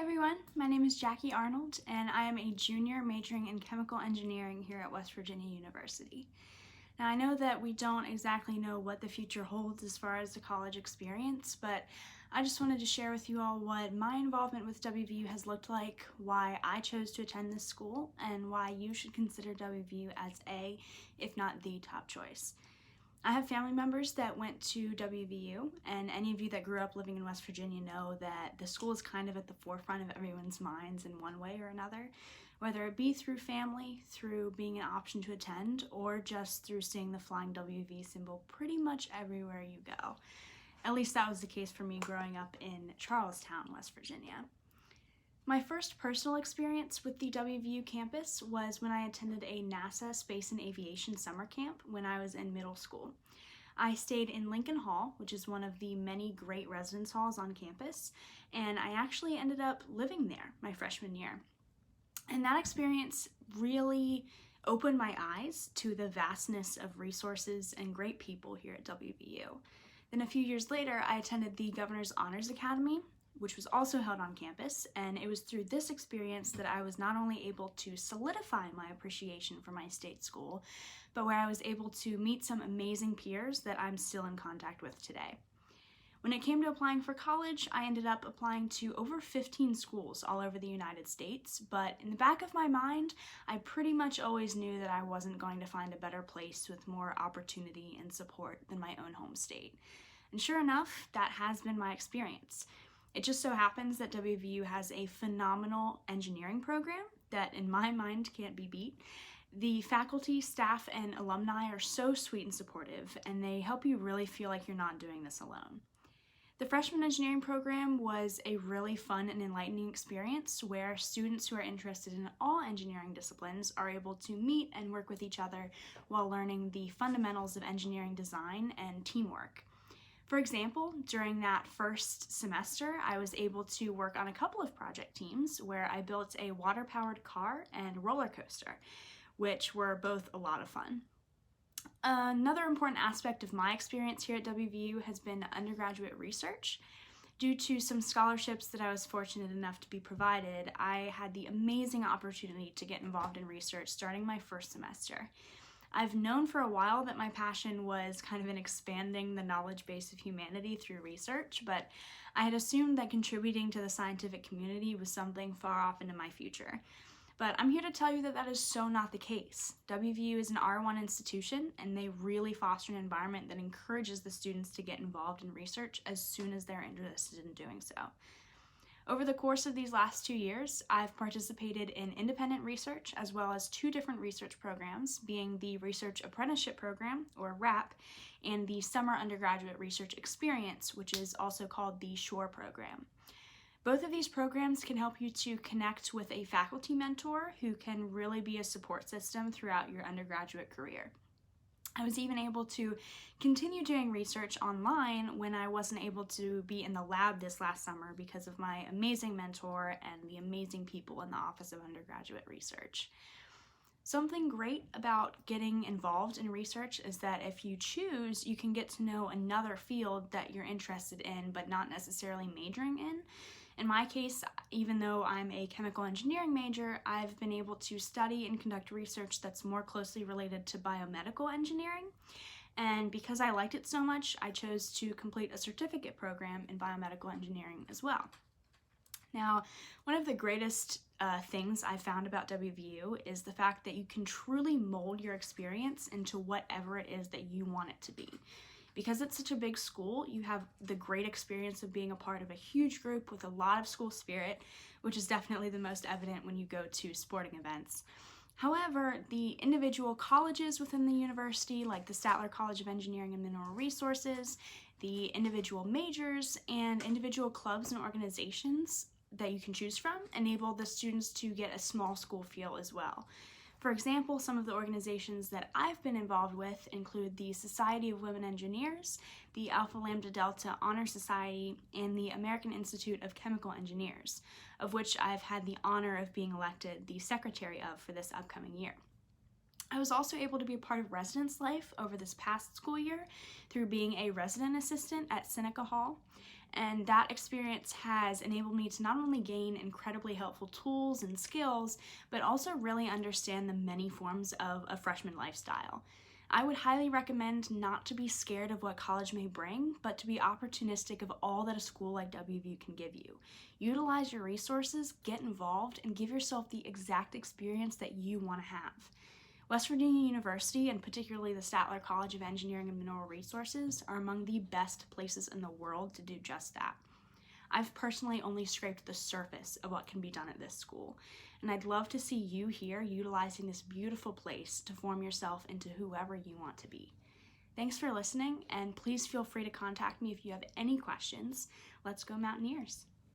everyone, my name is Jackie Arnold and I am a junior majoring in chemical engineering here at West Virginia University. Now I know that we don't exactly know what the future holds as far as the college experience, but I just wanted to share with you all what my involvement with WVU has looked like, why I chose to attend this school, and why you should consider WVU as a, if not the top choice. I have family members that went to WVU, and any of you that grew up living in West Virginia know that the school is kind of at the forefront of everyone's minds in one way or another, whether it be through family, through being an option to attend, or just through seeing the flying WV symbol pretty much everywhere you go. At least that was the case for me growing up in Charlestown, West Virginia. My first personal experience with the WVU campus was when I attended a NASA Space and Aviation summer camp when I was in middle school. I stayed in Lincoln Hall, which is one of the many great residence halls on campus, and I actually ended up living there my freshman year. And that experience really opened my eyes to the vastness of resources and great people here at WVU. Then a few years later, I attended the Governor's Honors Academy, which was also held on campus, and it was through this experience that I was not only able to solidify my appreciation for my state school, but where I was able to meet some amazing peers that I'm still in contact with today. When it came to applying for college, I ended up applying to over 15 schools all over the United States, but in the back of my mind, I pretty much always knew that I wasn't going to find a better place with more opportunity and support than my own home state. And sure enough, that has been my experience. It just so happens that WVU has a phenomenal engineering program that, in my mind, can't be beat. The faculty, staff, and alumni are so sweet and supportive, and they help you really feel like you're not doing this alone. The freshman engineering program was a really fun and enlightening experience where students who are interested in all engineering disciplines are able to meet and work with each other while learning the fundamentals of engineering design and teamwork. For example, during that first semester, I was able to work on a couple of project teams where I built a water-powered car and roller coaster, which were both a lot of fun. Another important aspect of my experience here at WVU has been undergraduate research. Due to some scholarships that I was fortunate enough to be provided, I had the amazing opportunity to get involved in research starting my first semester. I've known for a while that my passion was kind of in expanding the knowledge base of humanity through research, but I had assumed that contributing to the scientific community was something far off into my future. But I'm here to tell you that that is so not the case. WVU is an R1 institution, and they really foster an environment that encourages the students to get involved in research as soon as they're interested in doing so. Over the course of these last 2 years, I've participated in independent research as well as 2 different research programs, being the Research Apprenticeship Program, or RAP, and the Summer Undergraduate Research Experience, which is also called the SHORE program. Both of these programs can help you to connect with a faculty mentor who can really be a support system throughout your undergraduate career. I was even able to continue doing research online when I wasn't able to be in the lab this last summer because of my amazing mentor and the amazing people in the Office of Undergraduate Research. Something great about getting involved in research is that if you choose, you can get to know another field that you're interested in but not necessarily majoring in. In my case, even though I'm a chemical engineering major, I've been able to study and conduct research that's more closely related to biomedical engineering. And because I liked it so much, I chose to complete a certificate program in biomedical engineering as well. Now, one of the greatest things I found about WVU is the fact that you can truly mold your experience into whatever it is that you want it to be. Because it's such a big school, you have the great experience of being a part of a huge group with a lot of school spirit, which is definitely the most evident when you go to sporting events. However, the individual colleges within the university, like the Statler College of Engineering and Mineral Resources, the individual majors, and individual clubs and organizations that you can choose from, enable the students to get a small school feel as well. For example, some of the organizations that I've been involved with include the Society of Women Engineers, the Alpha Lambda Delta Honor Society, and the American Institute of Chemical Engineers, of which I've had the honor of being elected the secretary of for this upcoming year. I was also able to be a part of residence life over this past school year through being a resident assistant at Seneca Hall. And that experience has enabled me to not only gain incredibly helpful tools and skills, but also really understand the many forms of a freshman lifestyle. I would highly recommend not to be scared of what college may bring, but to be opportunistic of all that a school like WVU can give you. Utilize your resources, get involved, and give yourself the exact experience that you want to have. West Virginia University, and particularly the Statler College of Engineering and Mineral Resources, are among the best places in the world to do just that. I've personally only scraped the surface of what can be done at this school, and I'd love to see you here utilizing this beautiful place to form yourself into whoever you want to be. Thanks for listening, and please feel free to contact me if you have any questions. Let's go Mountaineers!